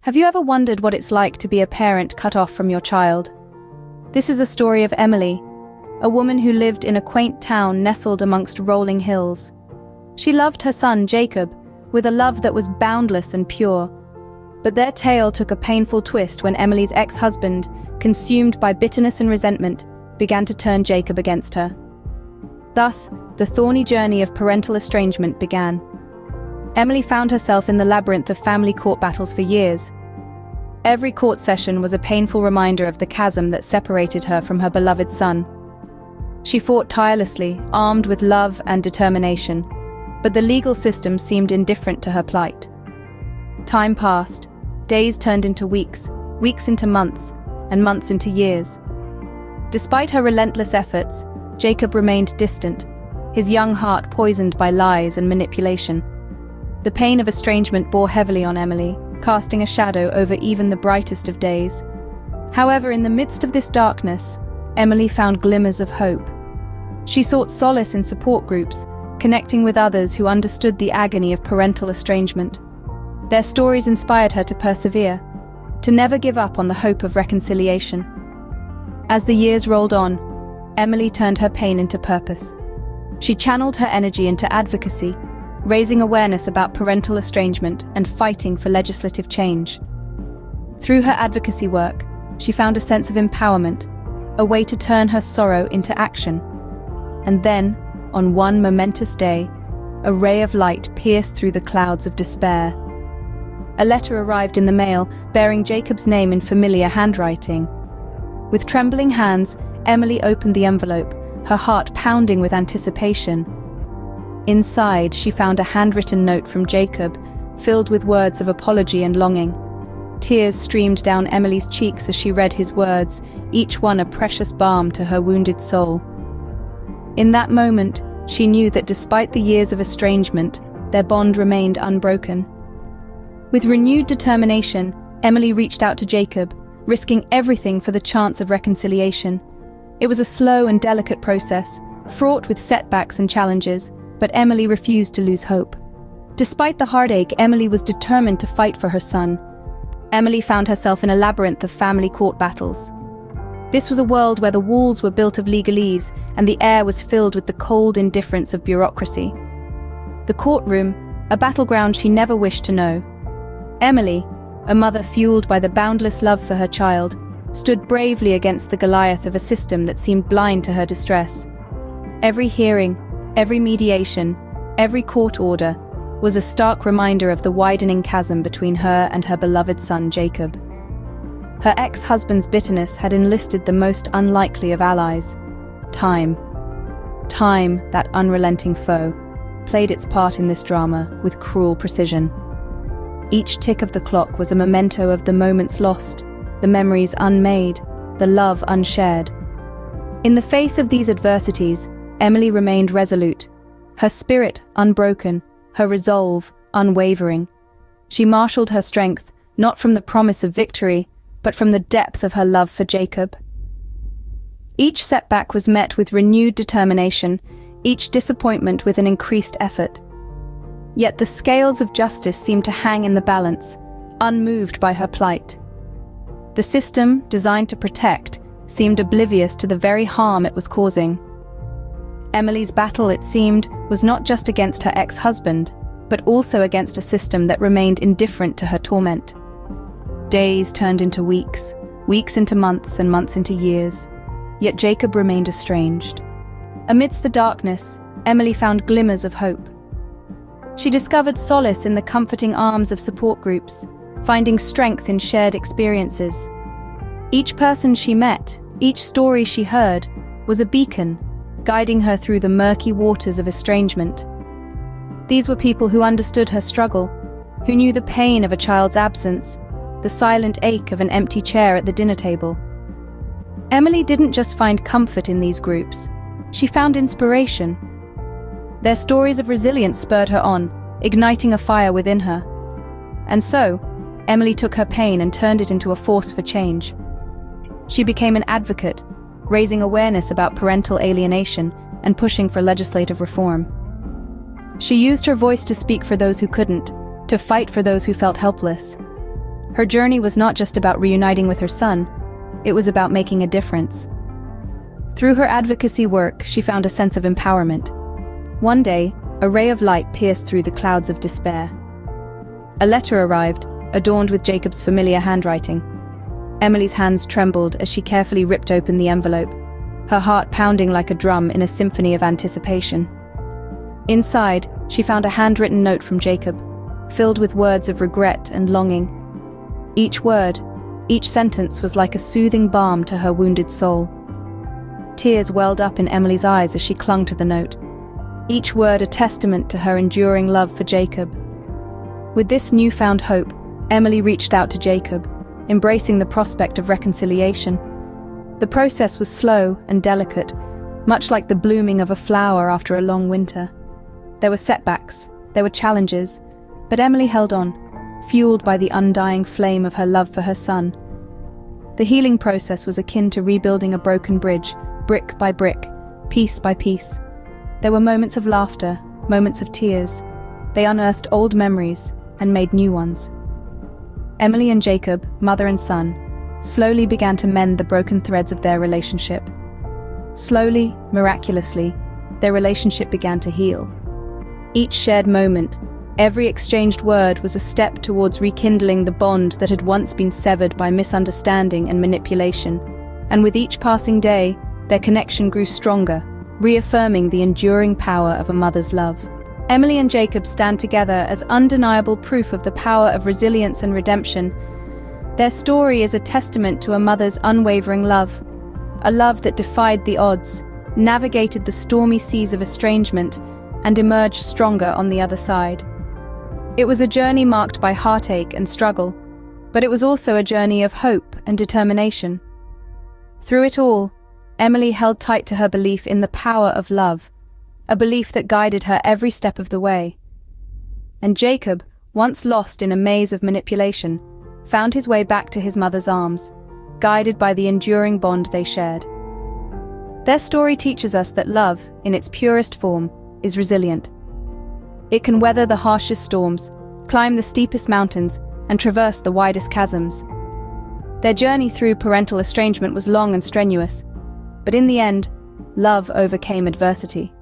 Have you ever wondered what it's like to be a parent cut off from your child? This is a story of Emily, a woman who lived in a quaint town nestled amongst rolling hills. She loved her son, Jacob, with a love that was boundless and pure. But their tale took a painful twist when Emily's ex-husband, consumed by bitterness and resentment, began to turn Jacob against her. Thus, the thorny journey of parental estrangement began. Emily found herself in the labyrinth of family court battles for years. Every court session was a painful reminder of the chasm that separated her from her beloved son. She fought tirelessly, armed with love and determination, but the legal system seemed indifferent to her plight. Time passed. Days turned into weeks, weeks into months, and months into years. Despite her relentless efforts, Jacob remained distant, his young heart poisoned by lies and manipulation. The pain of estrangement bore heavily on Emily, casting a shadow over even the brightest of days. However, in the midst of this darkness, Emily found glimmers of hope. She sought solace in support groups, connecting with others who understood the agony of parental estrangement. Their stories inspired her to persevere, to never give up on the hope of reconciliation. As the years rolled on, Emily turned her pain into purpose. She channeled her energy into advocacy, raising awareness about parental estrangement and fighting for legislative change. Through her advocacy work, she found a sense of empowerment, a way to turn her sorrow into action. And then, on one momentous day, a ray of light pierced through the clouds of despair. A letter arrived in the mail, bearing Jacob's name in familiar handwriting. With trembling hands, Emily opened the envelope, her heart pounding with anticipation. Inside, she found a handwritten note from Jacob, filled with words of apology and longing. Tears streamed down Emily's cheeks as she read his words, each one a precious balm to her wounded soul. In that moment, she knew that despite the years of estrangement, their bond remained unbroken. With renewed determination, Emily reached out to Jacob, risking everything for the chance of reconciliation. It was a slow and delicate process, fraught with setbacks and challenges, but Emily refused to lose hope. Despite the heartache, Emily was determined to fight for her son. Emily found herself in a labyrinth of family court battles. This was a world where the walls were built of legalese and the air was filled with the cold indifference of bureaucracy. The courtroom, a battleground she never wished to know. Emily, a mother fueled by the boundless love for her child, stood bravely against the Goliath of a system that seemed blind to her distress. Every hearing, every mediation, every court order was a stark reminder of the widening chasm between her and her beloved son, Jacob. Her ex-husband's bitterness had enlisted the most unlikely of allies. Time. Time, that unrelenting foe, played its part in this drama with cruel precision. Each tick of the clock was a memento of the moments lost, the memories unmade, the love unshared. In the face of these adversities, Emily remained resolute, her spirit unbroken, her resolve unwavering. She marshaled her strength, not from the promise of victory, but from the depth of her love for Jacob. Each setback was met with renewed determination, each disappointment with an increased effort. Yet the scales of justice seemed to hang in the balance, unmoved by her plight. The system, designed to protect, seemed oblivious to the very harm it was causing. Emily's battle, it seemed, was not just against her ex-husband, but also against a system that remained indifferent to her torment. Days turned into weeks, weeks into months, and months into years. Yet Jacob remained estranged. Amidst the darkness, Emily found glimmers of hope. She discovered solace in the comforting arms of support groups, finding strength in shared experiences. Each person she met, each story she heard, was a beacon, guiding her through the murky waters of estrangement. These were people who understood her struggle, who knew the pain of a child's absence, the silent ache of an empty chair at the dinner table. Emily didn't just find comfort in these groups, she found inspiration. Their stories of resilience spurred her on, igniting a fire within her. And so, Emily took her pain and turned it into a force for change. She became an advocate, raising awareness about parental alienation and pushing for legislative reform. She used her voice to speak for those who couldn't, to fight for those who felt helpless. Her journey was not just about reuniting with her son, it was about making a difference. Through her advocacy work, she found a sense of empowerment. One day, a ray of light pierced through the clouds of despair. A letter arrived, adorned with Jacob's familiar handwriting. Emily's hands trembled as she carefully ripped open the envelope, her heart pounding like a drum in a symphony of anticipation. Inside, she found a handwritten note from Jacob, filled with words of regret and longing. Each word, each sentence was like a soothing balm to her wounded soul. Tears welled up in Emily's eyes as she clung to the note, each word a testament to her enduring love for Jacob. With this newfound hope, Emily reached out to Jacob, embracing the prospect of reconciliation. The process was slow and delicate, much like the blooming of a flower after a long winter. There were setbacks, there were challenges, but Emily held on, fueled by the undying flame of her love for her son. The healing process was akin to rebuilding a broken bridge, brick by brick, piece by piece. There were moments of laughter, moments of tears. They unearthed old memories and made new ones. Emily and Jacob, mother and son, slowly began to mend the broken threads of their relationship. Slowly, miraculously, their relationship began to heal. Each shared moment, every exchanged word was a step towards rekindling the bond that had once been severed by misunderstanding and manipulation. And with each passing day, their connection grew stronger, reaffirming the enduring power of a mother's love. Emily and Jacob stand together as undeniable proof of the power of resilience and redemption. Their story is a testament to a mother's unwavering love, a love that defied the odds, navigated the stormy seas of estrangement, and emerged stronger on the other side. It was a journey marked by heartache and struggle, but it was also a journey of hope and determination. Through it all, Emily held tight to her belief in the power of love, a belief that guided her every step of the way. And Jacob, once lost in a maze of manipulation, found his way back to his mother's arms, guided by the enduring bond they shared. Their story teaches us that love, in its purest form, is resilient. It can weather the harshest storms, climb the steepest mountains, and traverse the widest chasms. Their journey through parental estrangement was long and strenuous, but in the end, love overcame adversity.